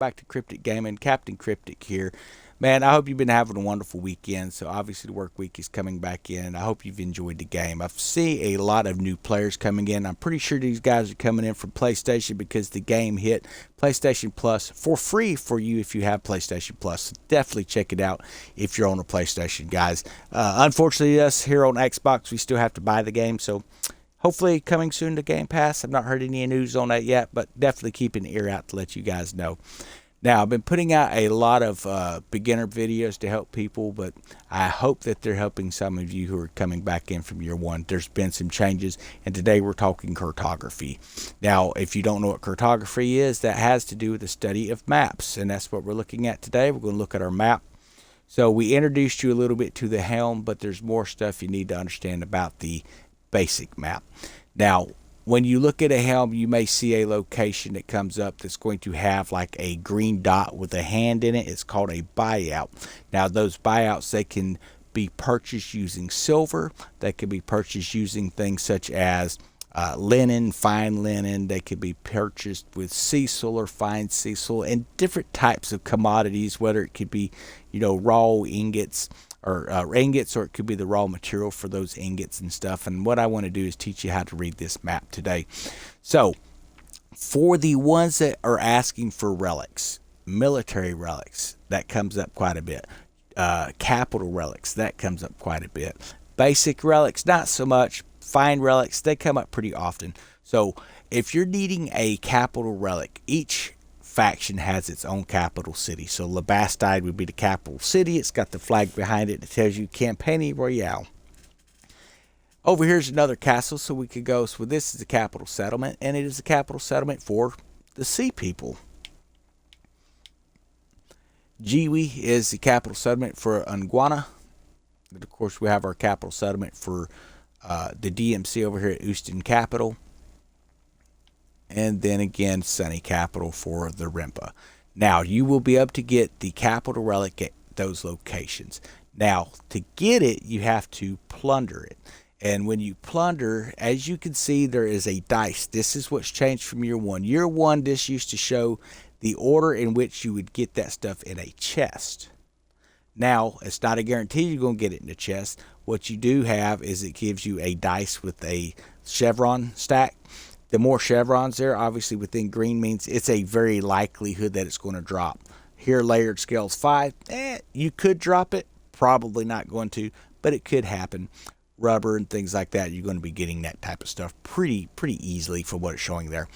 back to Cryptic Gaming. Captain Cryptic here. Man, I hope you've been having a wonderful weekend. So obviously the work week is coming back in. I hope you've enjoyed the game. I've seen a lot of new players coming in. I'm pretty sure these guys are coming in from PlayStation because the game hit PlayStation Plus for free for you if you have PlayStation Plus. So definitely check it out if you're on a PlayStation, guys. Unfortunately, us here on Xbox, we still have to buy the game. So hopefully coming soon to Game Pass. I've not heard any news on that yet, but definitely keep an ear out to let you guys know. Now, I've been putting out a lot of beginner videos to help people, but I hope that they're helping some of you who are coming back in from year one. There's been some changes, and today we're talking cartography. Now, if you don't know what cartography is, that has to do with the study of maps, and that's what we're looking at today. We're going to look at our map. So we introduced you a little bit to the helm, but there's more stuff you need to understand about the basic map. Now, when you look at a helm, you may see a location that comes up that's going to have like a green dot with a hand in it. It's called a buyout. Now, those buyouts, they can be purchased using silver. They can be purchased using things such as linen, fine linen. They could be purchased with sisal or fine sisal and different types of commodities, whether it could be, raw ingots or ingots, or it could be the raw material for those ingots and stuff. And what I want to do is teach you how to read this map today. So for the ones that are asking for relics, military relics, that comes up quite a bit. Capital relics, that comes up quite a bit. Basic relics, not so much. Fine relics, they come up pretty often. So if you're needing a capital relic, each faction has its own capital city. So Labastide would be the capital city. It's got the flag behind it that tells you Campania Royale. Over here's another castle, so we could go. So this is the capital settlement, and it is the capital settlement for the sea people. Jiwi is the capital settlement for Anguana. And of course, we have our capital settlement for the DMC over here at Houston Capital. And then again, Sunny Capital for the Rimpa. Now, you will be able to get the capital relic at those locations. Now, to get it, you have to plunder it. And when you plunder, as you can see, there is a dice. This is what's changed from year one. Year one, this used to show the order in which you would get that stuff in a chest. Now, it's not a guarantee you're going to get it in the chest. What you do have is it gives you a dice with a chevron stack. The more chevrons there, obviously within green, means it's a very likelihood that it's going to drop. Here, layered scales 5. You could drop it. Probably not going to, but it could happen. Rubber and things like that, you're going to be getting that type of stuff pretty easily for what it's showing there.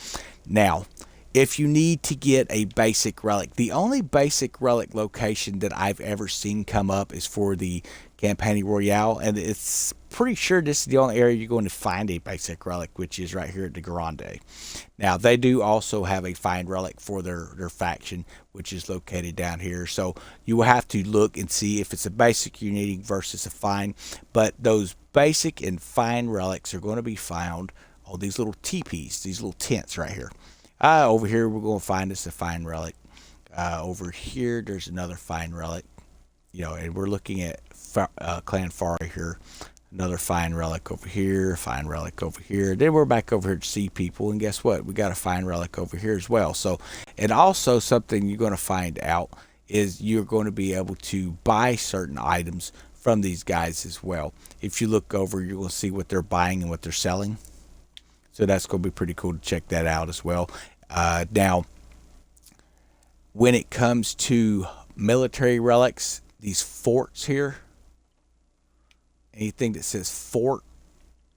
Now, if you need to get a basic relic, the only basic relic location that I've ever seen come up is for the Campania Royale, and it's pretty sure this is the only area you're going to find a basic relic, which is right here at the Grande. Now, they do also have a fine relic for their faction, which is located down here. So you will have to look and see if it's a basic you're needing versus a fine. But those basic and fine relics are going to be found on these little teepees, these little tents right here. Over here, we're going to find us a fine relic. Over here, there's another fine relic. And we're looking at Clan Fari here. Another fine relic over here, fine relic over here. Then we're back over here to see people, and guess what? We got a fine relic over here as well. So, and also something you're going to find out is you're going to be able to buy certain items from these guys as well. If you look over, you're going to see what they're buying and what they're selling. So that's going to be pretty cool to check that out as well. Now, when it comes to military relics, these forts here, anything that says fort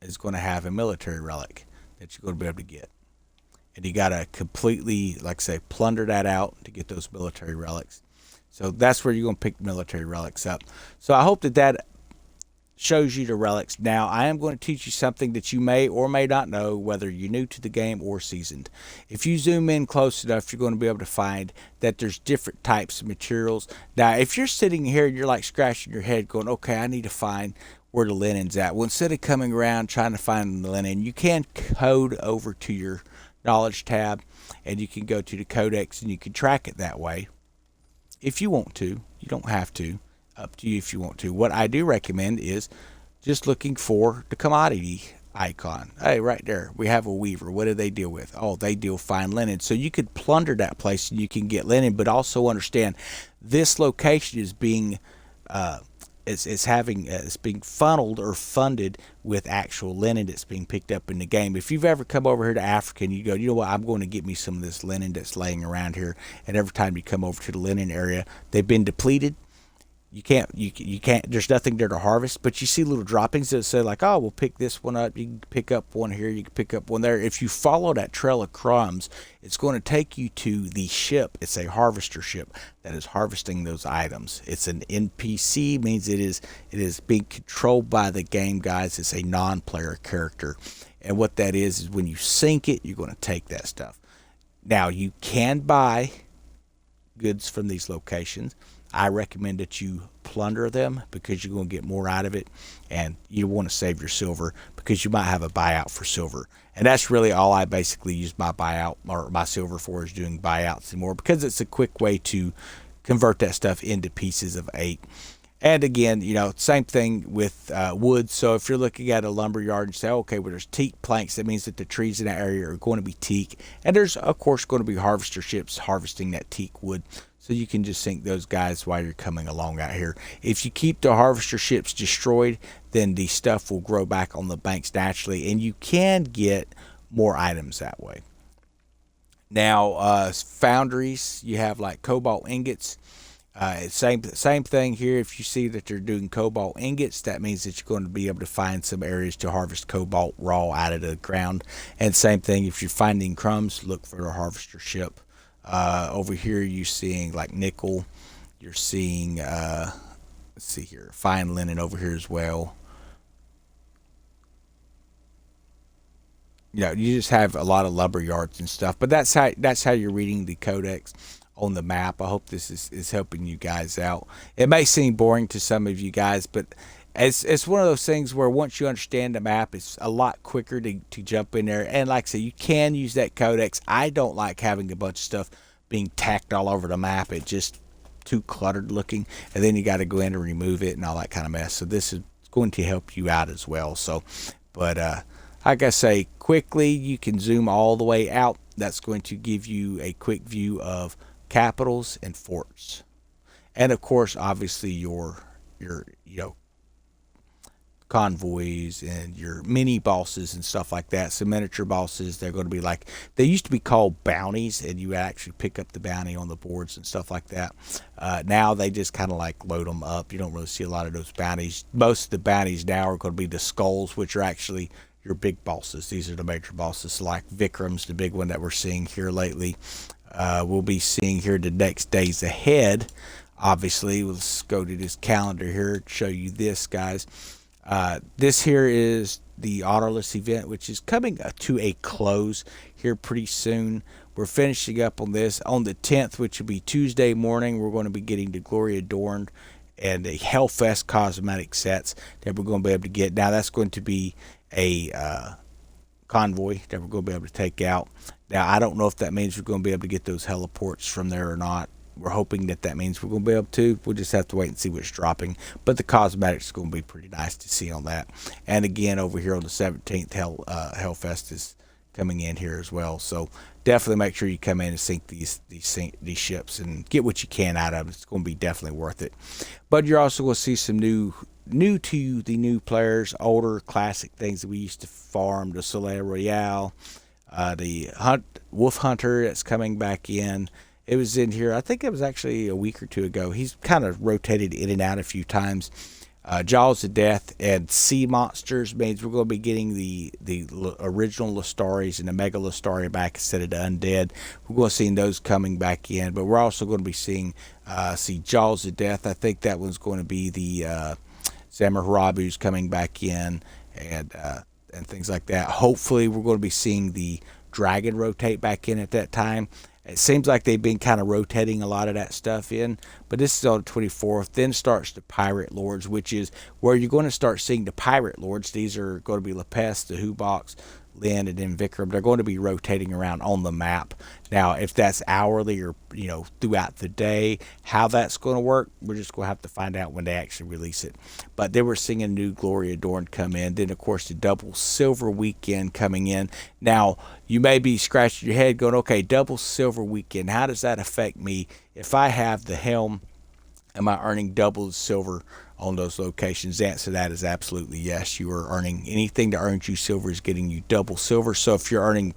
is going to have a military relic that you're going to be able to get. And you got to completely, like I say, plunder that out to get those military relics. So that's where you're going to pick military relics up. So I hope that shows you the relics. Now, I am going to teach you something that you may or may not know, whether you're new to the game or seasoned. If you zoom in close enough, you're going to be able to find that there's different types of materials. Now, if you're sitting here and you're like scratching your head going, okay, I need to find where the linen's at. Well, instead of coming around trying to find the linen, you can code over to your knowledge tab, and you can go to the codex and you can track it that way. If you want to, you don't have to. Up to you if you want to. What I do recommend is just looking for the commodity icon. Hey, right there, we have a weaver. What do they deal with? Oh, they deal fine linen. So you could plunder that place and you can get linen, but also understand this location is being uh, it's being funneled or funded with actual linen that's being picked up in the game. If you've ever come over here to Africa and you go, you know what, I'm going to get me some of this linen that's laying around here, and every time you come over to the linen area, they've been depleted. You can't, there's nothing there to harvest, but you see little droppings that say like, oh, we'll pick this one up, you can pick up one here, you can pick up one there. If you follow that trail of crumbs, it's going to take you to the ship. It's a harvester ship that is harvesting those items. It's an NPC, means it is being controlled by the game, guys. It's a non-player character, and what that is when you sink it, you're going to take that stuff. Now you can buy goods from these locations. I recommend that you plunder them because you're going to get more out of it, and you want to save your silver because you might have a buyout for silver. And that's really all I basically use my buyout or my silver for, is doing buyouts and more, because it's a quick way to convert that stuff into pieces of 8. And again, same thing with wood. So if you're looking at a lumber yard and say, okay, well, there's teak planks, that means that the trees in that area are going to be teak. And there's, of course, going to be harvester ships harvesting that teak wood. So you can just sink those guys while you're coming along out here. If you keep the harvester ships destroyed, then the stuff will grow back on the banks naturally, and you can get more items that way. Now, foundries, you have like cobalt ingots. Same thing here. If you see that they're doing cobalt ingots, that means that you're going to be able to find some areas to harvest cobalt raw out of the ground. And same thing, if you're finding crumbs, look for a harvester ship. Over here, you're seeing like nickel. You're seeing, let's see here, fine linen over here as well. You just have a lot of lumber yards and stuff. But that's how you're reading the codex on the map. I hope this is helping you guys out. It may seem boring to some of you guys, but it's one of those things where once you understand the map, it's a lot quicker to jump in there. And like I said, you can use that codex. I don't like having a bunch of stuff being tacked all over the map. It's just too cluttered looking, and then you got to go in and remove it and all that kind of mess. So this is going to help you out as well. So, but like I say, quickly you can zoom all the way out. That's going to give you a quick view of capitals and forts, and of course, obviously your convoys and your mini bosses and stuff like that. So miniature bosses, they're going to be like, they used to be called bounties, and you actually pick up the bounty on the boards and stuff like that. Now they just kind of like load them up. You don't really see a lot of those bounties. Most of the bounties now are going to be the skulls, which are actually your big bosses. These are the major bosses, like Vikram's the big one that we're seeing here lately. We'll be seeing here the next days ahead. Obviously, let's go to this calendar here to show you this, guys. This here is the Autoless event, which is coming to a close here pretty soon. We're finishing up on this on the 10th, which will be Tuesday morning. We're going to be getting the Glory Adorned and the Hellfest cosmetic sets that we're going to be able to get. Now, that's going to be a convoy that we're going to be able to take out. Now, I don't know if that means we're going to be able to get those heliports from there or not. We're hoping that means we're going to be able to. We'll just have to wait and see what's dropping. But the cosmetics is going to be pretty nice to see on that. And again, over here on the 17th, Hellfest is coming in here as well. So definitely make sure you come in and sink these ships and get what you can out of it. It's going to be definitely worth it. But you're also going to see some new to the new players, older classic things that we used to farm, the Soleil Royale, the Wolf Hunter that's coming back in. It was in here, I think it was actually a week or two ago. He's kind of rotated in and out a few times. Jaws of Death and Sea Monsters means we're going to be getting the original Lestaris and the Mega Lestari back instead of the Undead. We're going to see those coming back in, but we're also going to be seeing Jaws of Death. I think that one's going to be the Zamaharabu's coming back in, and things like that. Hopefully, we're going to be seeing the Dragon rotate back in at that time. It seems like they've been kind of rotating a lot of that stuff in, but this is on the 24th. Then starts the Pirate Lords, which is where you're going to start seeing the Pirate Lords. These are going to be Lepes, the Hubox, Lynn, and then Vikram. They're going to be rotating around on the map. Now, if that's hourly or throughout the day, how that's going to work, we're just going to have to find out when they actually release it. But they were seeing a new Glory Adorned come in. Then, of course, the double silver weekend coming in. Now, you may be scratching your head going, okay, double silver weekend, how does that affect me? If I have the helm, am I earning double silver on those locations? The answer to that is absolutely yes. You are earning anything that earns you silver is getting you double silver. So if you're earning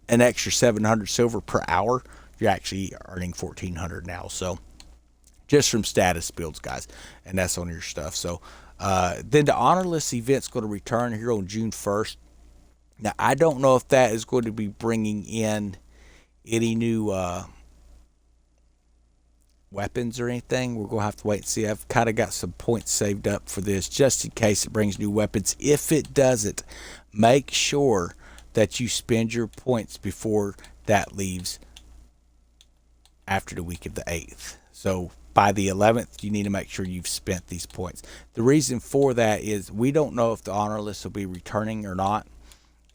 an extra 700 silver per hour, you're actually earning 1400 now. So just from status builds, guys, and that's on your stuff. So then the honorless event's going to return here on June 1st. Now I don't know if that is going to be bringing in any new weapons or anything. We're going to have to wait and see. I've kind of got some points saved up for this just in case it brings new weapons. If it doesn't, make sure that you spend your points before that leaves after the week of the 8th. So by the 11th, you need to make sure you've spent these points. The reason for that is we don't know if the honor list will be returning or not,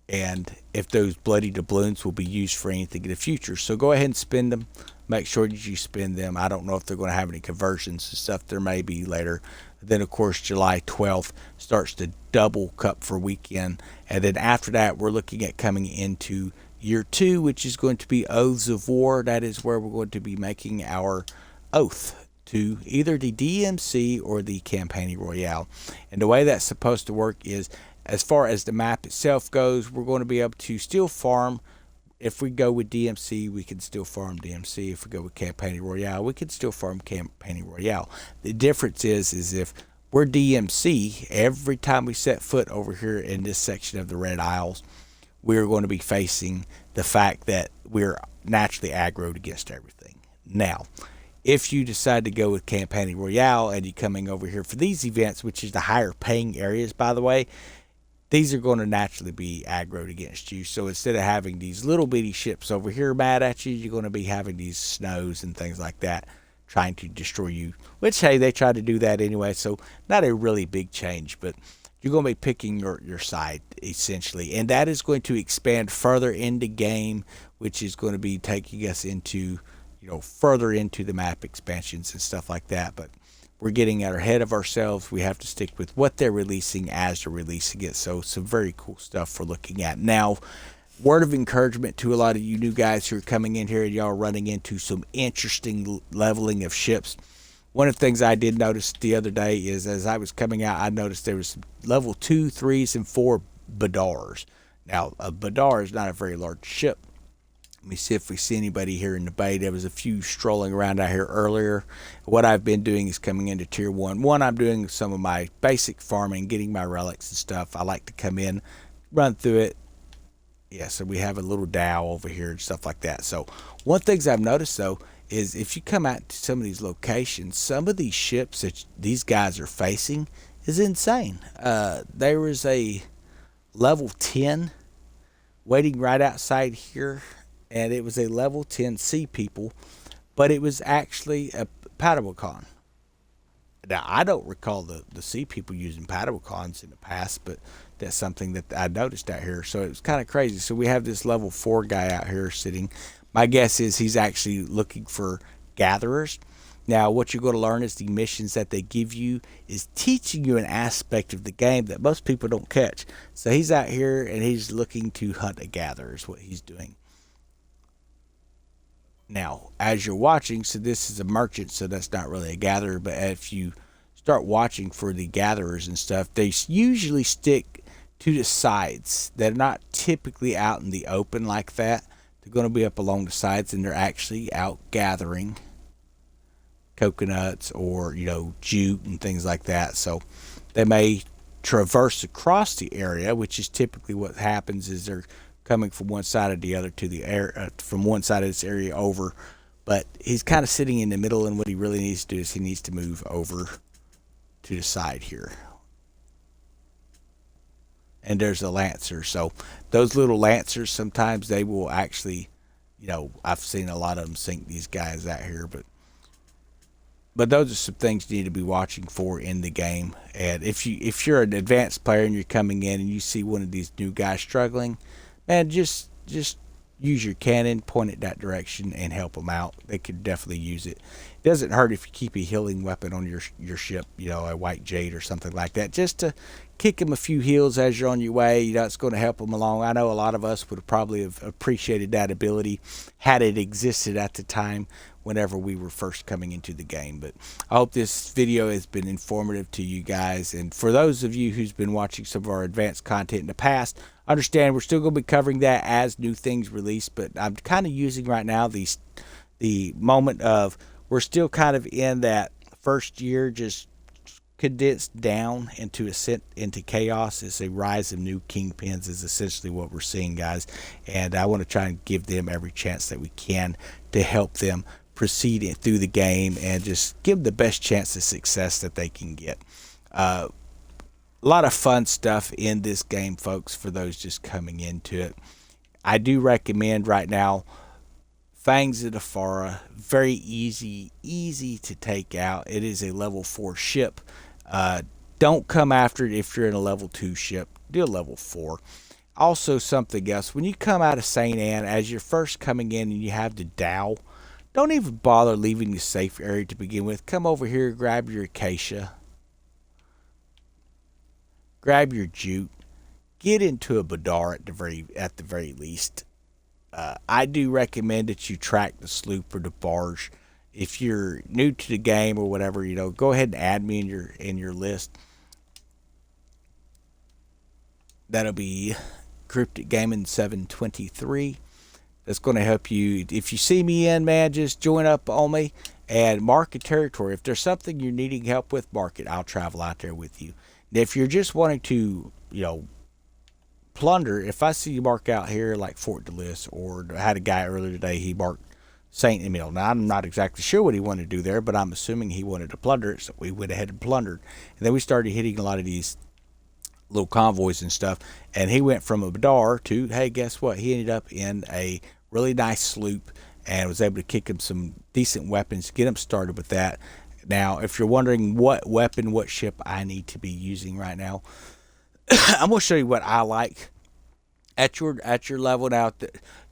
and if those bloody doubloons will be used for anything in the future. So go ahead and spend them. Make sure that you spend them. I don't know if they're going to have any conversions and stuff. There may be later. Then, of course, July 12th starts the double cup for weekend. And then after that, we're looking at coming into year 2, which is going to be Oaths of War. That is where we're going to be making our oath to either the DMC or the Campaign Royale. And the way that's supposed to work is, as far as the map itself goes, we're going to be able to still farm. If we go with DMC, we can still farm DMC. If we go with Campaign Royale, we can still farm Campaign Royale. The difference is if we're DMC, every time we set foot over here in this section of the Red Isles, we're going to be facing the fact that we're naturally aggroed against everything. Now, if you decide to go with Campaign Royale and you're coming over here for these events, which is the higher paying areas, by the way, these are going to naturally be aggroed against you. So instead of having these little bitty ships over here mad at you, you're going to be having these snows and things like that trying to destroy you. Which, hey, they try to do that anyway, so not a really big change. But you're going to be picking your side, essentially. And that is going to expand further into game, which is going to be taking us into, further into the map expansions and stuff like that. But we're getting ahead of ourselves. We have to stick with what they're releasing as they're releasing it. So some very cool stuff we're looking at. Now, word of encouragement to a lot of you new guys who are coming in here and y'all running into some interesting leveling of ships. One of the things I did notice the other day is as I was coming out, I noticed there was some level 2, 3s, and 4 Badars. Now, a Badar is not a very large ship. Let me see if we see anybody here in the bay. There was a few strolling around out here earlier. What I've been doing is coming into tier 1. I'm doing some of my basic farming, getting my relics and stuff. I like to come in, run through it. Yeah, so we have a little Dow over here and stuff like that. So one thing I've noticed, though, is if you come out to some of these locations, some of these ships that these guys are facing is insane. There was a level 10 waiting right outside here, and it was a level 10 sea people, but it was actually a Padawakon. Now, I don't recall the sea people using Padawakons in the past, but that's something that I noticed out here. So it was kind of crazy. So we have this level 4 guy out here sitting. My guess is he's actually looking for gatherers. Now, what you're going to learn is the missions that they give you is teaching you an aspect of the game that most people don't catch. So he's out here and he's looking to hunt a gatherer is what he's doing. Now, as you're watching, so this is a merchant, so that's not really a gatherer, but if you start watching for the gatherers and stuff, they usually stick to the sides. They're not typically out in the open like that. They're going to be up along the sides, and they're actually out gathering coconuts or, jute and things like that. So they may traverse across the area, which is typically what happens is they're coming from one side or the other to the air, from one side of this area over. But he's kind of sitting in the middle, and what he really needs to do is he needs to move over to the side here. And there's a lancer. So those little lancers, sometimes they will actually, I've seen a lot of them sink these guys out here, but But those are some things you need to be watching for in the game. And if you're an advanced player and you're coming in and you see one of these new guys struggling, man, just use your cannon, point it that direction, and help them out. They could definitely use it. It doesn't hurt if you keep a healing weapon on your ship, a white jade or something like that, just to kick them a few heals as you're on your way. It's going to help them along. I know a lot of us would probably have appreciated that ability had it existed at the time whenever we were first coming into the game. But I hope this video has been informative to you guys. And for those of you who's been watching some of our advanced content in the past, understand we're still going to be covering that as new things release. But I'm kind of using right now the moment of we're still kind of in that first year, just condensed down into ascent into chaos. It's a rise of new kingpins is essentially what we're seeing, guys. And I want to try and give them every chance that we can to help them proceed through the game and just give them the best chance of success that they can get. A lot of fun stuff in this game, folks, for those just coming into it. I do recommend right now Fangs of the Fara. Very easy to take out. It is a level 4 ship. Don't come after it if you're in a level 2 ship. Do a level 4. Also, something else. When you come out of St. Anne, as you're first coming in and you have the Dow, don't even bother leaving the safe area to begin with. Come over here, grab your acacia, grab your jute, get into a badar at the very least. I do recommend that you track the sloop or the barge. If you're new to the game or whatever, go ahead and add me in your list. That'll be Cryptic Gaming 723. That's going to help you. If you see me in, man, just join up on me and mark a territory. If there's something you're needing help with, mark it. I'll travel out there with you. And if you're just wanting to, plunder, if I see you mark out here like Fort Delis, or I had a guy earlier today, he marked St. Emile. Now, I'm not exactly sure what he wanted to do there, but I'm assuming he wanted to plunder it, so we went ahead and plundered. And then we started hitting a lot of these little convoys and stuff, and he went from a badar to, hey, guess what? He ended up in a really nice sloop and was able to kick him some decent weapons, get him started with that. Now, if you're wondering what weapon, what ship I need to be using right now, I'm going to show you what I like at your level. Now,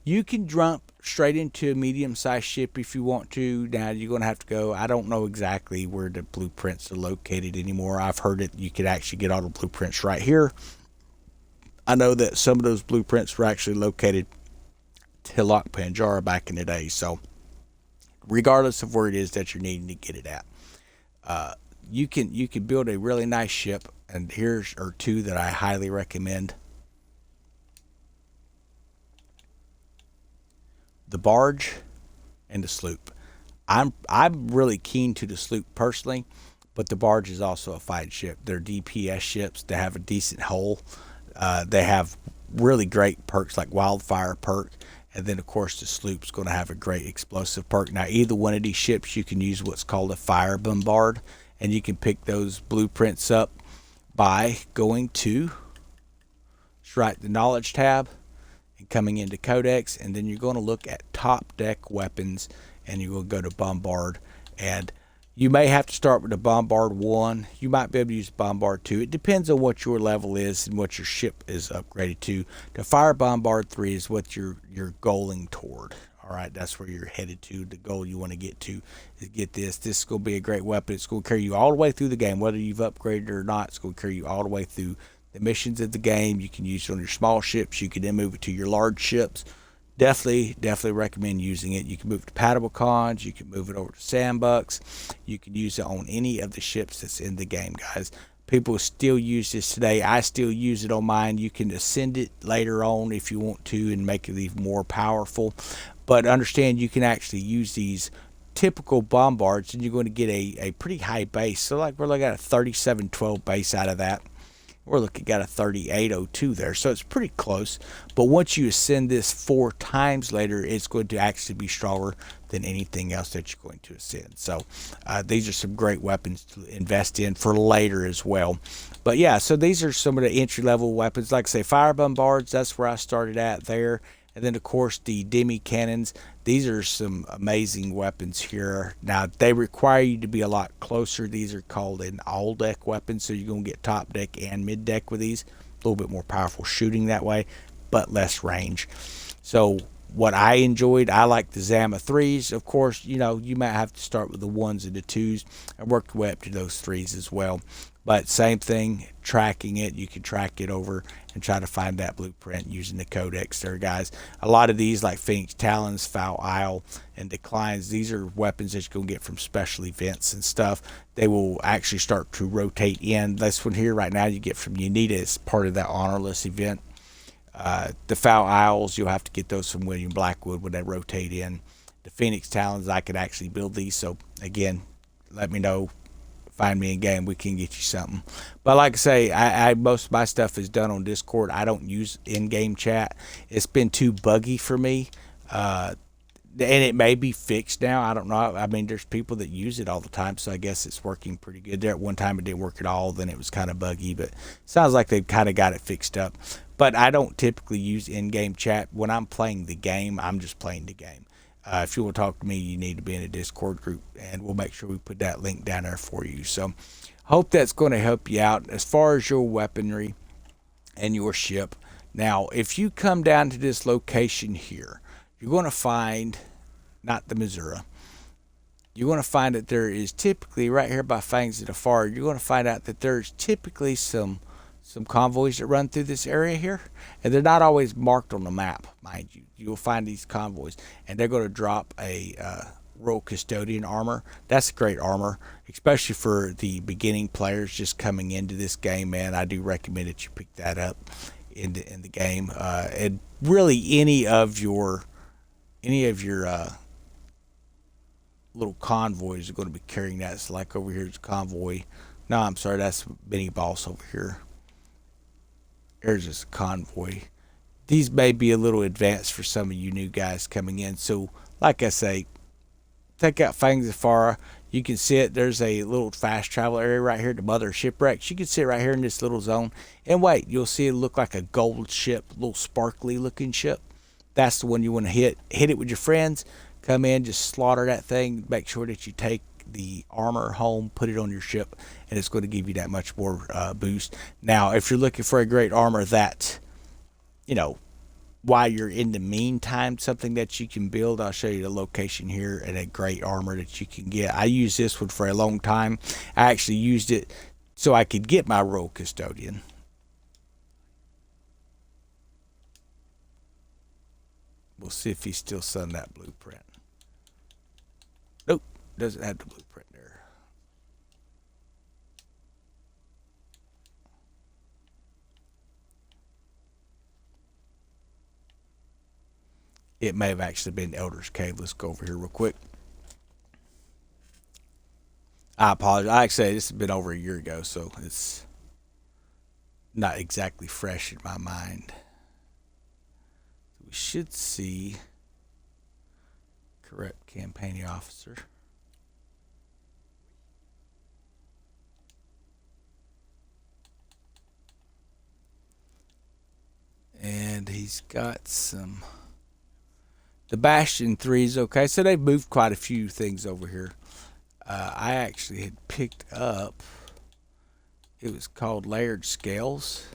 you can jump straight into a medium-sized ship if you want to. Now, you're going to have to go. I don't know exactly where the blueprints are located anymore. I've heard that you could actually get all the blueprints right here. I know that some of those blueprints were actually located to Hillock Panjara back in the day. So, regardless of where it is that you're needing to get it at, you can build a really nice ship. And here's are two that I highly recommend. The barge and the sloop. I'm really keen to the sloop personally, but the barge is also a fighting ship. They're DPS ships. They have a decent hull. They have really great perks like wildfire perk, and then of course the sloop's going to have a great explosive perk. Now, either one of these ships you can use what's called a fire bombard, and you can pick those blueprints up by going to right the knowledge tab and coming into codex, and then you're going to look at top deck weapons, and you will go to bombard. And you may have to start with the bombard 1. You might be able to use bombard 2. It depends on what your level is and what your ship is upgraded to. The fire bombard 3 is what you're goaling toward. All right, that's where you're headed to. The goal you want to get to is get this. This is going to be a great weapon. It's going to carry you all the way through the game, whether you've upgraded or not. It's going to carry you all the way through the missions of the game. You can use it on your small ships. You can then move it to your large ships. Definitely recommend using it. You can move it to Paddlecons. You can move it over to Sandbucks. You can use it on any of the ships that's in the game, guys. People still use this today. I still use it on mine. You can ascend it later on if you want to and make it even more powerful. But understand you can actually use these typical bombards and you're going to get a pretty high base. So like we're looking at a 3712 base out of that. We're looking at a 3802 there. So it's pretty close. But once you ascend this 4 times later, it's going to actually be stronger than anything else that you're going to ascend. So these are some great weapons to invest in for later as well. But yeah, so these are some of the entry level weapons. Like I say, fire bombards, that's where I started at there. And then, of course, the demi cannons. These are some amazing weapons here. Now, they require you to be a lot closer. These are called an all deck weapon, so you're going to get top deck and mid deck with these. A little bit more powerful shooting that way, but less range. So, what I enjoyed, I like the Zama 3s. Of course, you know, you might have to start with the 1s and the 2s and work your way up to those 3s as well. But same thing, tracking it, you can track it over and try to find that blueprint using the codex there, guys. A lot of these, like Phoenix Talons, Foul Isle, and Declines, these are weapons that you're going to get from special events and stuff. They will actually start to rotate in. This one here right now you get from Unita as part of that honorless event. The Foul Isles, you'll have to get those from William Blackwood when they rotate in. The Phoenix Talons, I could actually build these. So, again, let me know. Find me in game. We can get you something. But like I say, I most of my stuff is done on Discord. I don't use in-game chat. It's been too buggy for me. And it may be fixed now. I don't know. I mean, there's people that use it all the time, so I guess it's working pretty good. There at one time it didn't work at all. Then it was kind of buggy, but it sounds like they've kind of got it fixed up. But I don't typically use in-game chat. When I'm playing the game, I'm just playing the game. If you want to talk to me, you need to be in a Discord group, and we'll make sure we put that link down there for you. So, hope that's going to help you out as far as your weaponry and your ship. Now, if you come down to this location here, you're going to find, not the Missouri, you're going to find that there is typically, right here by Fangs of the Far, you're going to find out that there's typically some convoys that run through this area here, and they're not always marked on the map, mind you. You'll find these convoys, and they're going to drop a Royal Custodian armor. That's great armor, especially for the beginning players just coming into this game, man. I do recommend that you pick that up in the game. And really, any of your little convoys are going to be carrying that. So like over here's a convoy. No, I'm sorry, that's mini boss over here. There's just a convoy. These may be a little advanced for some of you new guys coming in. So, like I say, take out Fangs of Farah. You can see it. There's a little fast travel area right here, the Mother Shipwrecks. You can see it right here in this little zone. And wait, you'll see it look like a gold ship, a little sparkly looking ship. That's the one you want to hit. Hit it with your friends. Come in, just slaughter that thing. Make sure that you take the armor home, put it on your ship, and it's going to give you that much more boost. Now, if you're looking for a great armor that, you know, while you're in the meantime, something that you can build, I'll show you the location here and a great armor that you can get. I used this one for a long time. I actually used it so I could get my Royal Custodian. We'll see if he's still selling that blueprint. Nope, doesn't have the blueprint there. It may have actually been Elder's Cave. Let's go over here real quick. I apologize. Like I say, this has been over a year ago, so it's not exactly fresh in my mind. We should see correct campaigning officer. And he's got some. The Bastion 3s, okay. So they've moved quite a few things over here. I actually had picked up, it was called Layered Scales,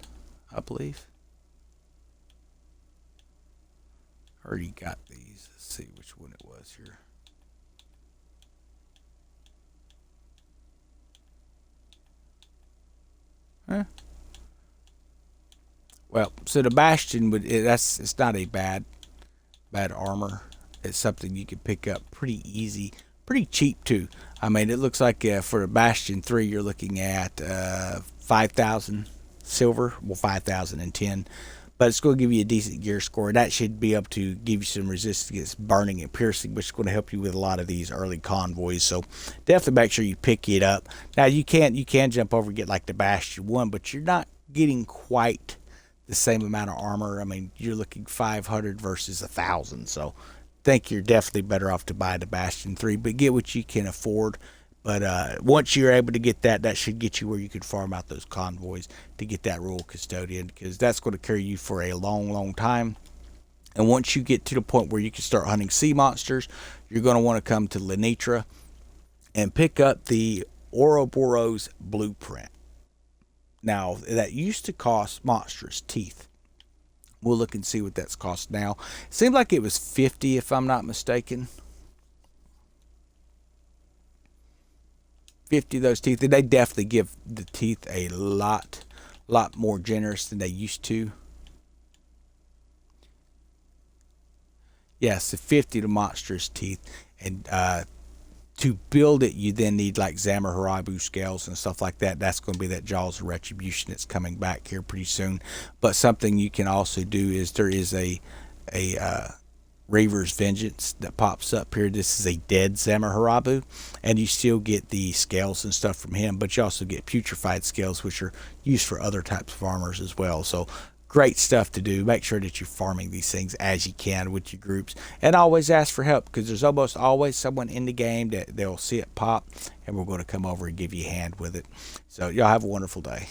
I believe. I already got these. Let's see which one it was here. Huh? Well, so the Bastion would it's not a bad armor. It's something you can pick up pretty easy, pretty cheap too. I mean, it looks like for a Bastion 3 you're looking at 5,000 silver, well 5,010. But it's going to give you a decent gear score. That should be able to give you some resistance against burning and piercing, which is going to help you with a lot of these early convoys. So definitely make sure you pick it up. Now you can jump over and get like the Bastion 1, but you're not getting quite the same amount of armor. I mean, you're looking 500 versus 1,000. So I think you're definitely better off to buy the Bastion 3, but get what you can afford. But once you're able to get that, that should get you where you can farm out those convoys to get that Royal Custodian, because that's going to carry you for a long, long time. And once you get to the point where you can start hunting sea monsters, you're going to want to come to Lenitra and pick up the Ouroboros blueprint. Now, that used to cost monstrous teeth. We'll look and see what that's cost now. It seemed like it was 50 if I'm not mistaken. 50 of those teeth. And they definitely give the teeth a lot more generous than they used to. Yes, the 50 the monstrous teeth. And to build it, you then need like Zamaharabu scales and stuff like that. That's going to be that Jaws of Retribution that's coming back here pretty soon. But something you can also do is there is a Raver's Vengeance that pops up here. This is a dead Zamaharabu, and you still get the scales and stuff from him, but you also get putrefied scales, which are used for other types of armors as well. So great stuff to do. Make sure that you're farming these things as you can with your groups, and always ask for help, because there's almost always someone in the game that they'll see it pop, and we're going to come over and give you a hand with it. So y'all have a wonderful day.